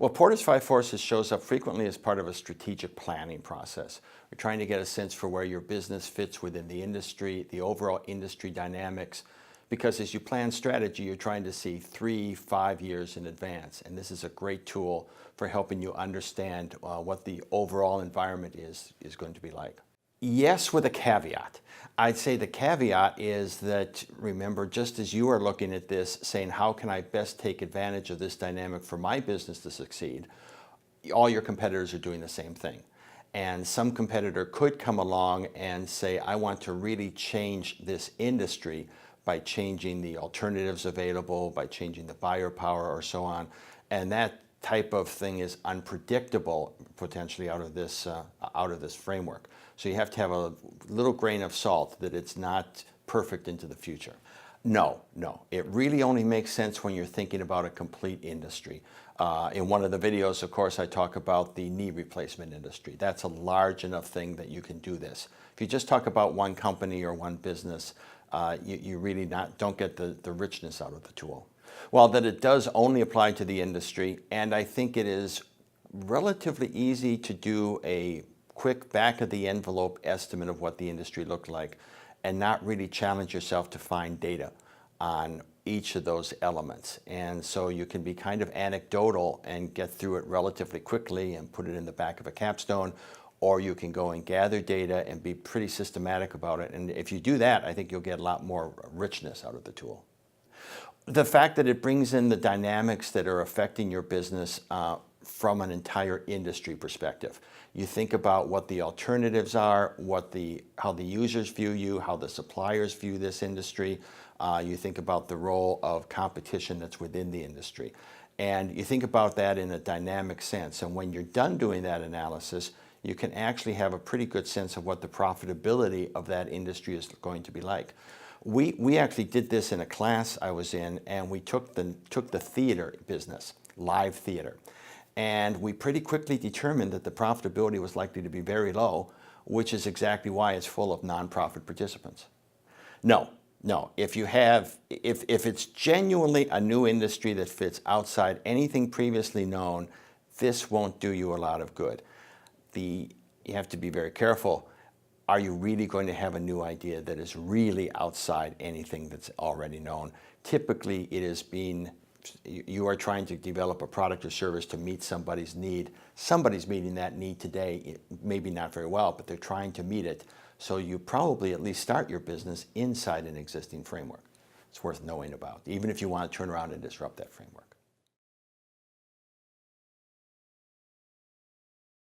Well, Porter's Five Forces shows up frequently as part of a strategic planning process. We're trying to get a sense for where your business fits within the industry, the overall industry dynamics, because as you plan strategy, you're trying to see 3, 5 years in advance. And this is a great tool for helping you understand what the overall environment is going to be like. Yes, with a caveat. I'd say the caveat is that, remember, just as you are looking at this, saying, how can I best take advantage of this dynamic for my business to succeed, all your competitors are doing the same thing. And some competitor could come along and say, I want to really change this industry by changing the alternatives available, by changing the buyer power or so on. And that type of thing is unpredictable potentially out of this framework. So you have to have a little grain of salt that it's not perfect into the future. No. It really only makes sense when you're thinking about a complete industry. In one of the videos, of course, I talk about the knee replacement industry. That's a large enough thing that you can do this. If you just talk about one company or one business, you really don't get the richness out of the tool. Well, that it does only apply to the industry, and I think it is relatively easy to do a quick back-of-the-envelope estimate of what the industry looked like and not really challenge yourself to find data on each of those elements. And so you can be kind of anecdotal and get through it relatively quickly and put it in the back of a capstone, or you can go and gather data and be pretty systematic about it. And if you do that, I think you'll get a lot more richness out of the tool. The fact that it brings in the dynamics that are affecting your business from an entire industry perspective. You think about what the alternatives are, how the users view you, how the suppliers view this industry. You think about the role of competition that's within the industry. And you think about that in a dynamic sense. And when you're done doing that analysis, you can actually have a pretty good sense of what the profitability of that industry is going to be like. We actually did this in a class I was in, and we took the theater business, live theater. And we pretty quickly determined that the profitability was likely to be very low, which is exactly why it's full of nonprofit participants. No. If it's genuinely a new industry that fits outside anything previously known, this won't do you a lot of good. You have to be very careful. Are you really going to have a new idea that is really outside anything that's already known? Typically, you are trying to develop a product or service to meet somebody's need. Somebody's meeting that need today, maybe not very well, but they're trying to meet it. So you probably at least start your business inside an existing framework. It's worth knowing about, even if you want to turn around and disrupt that framework.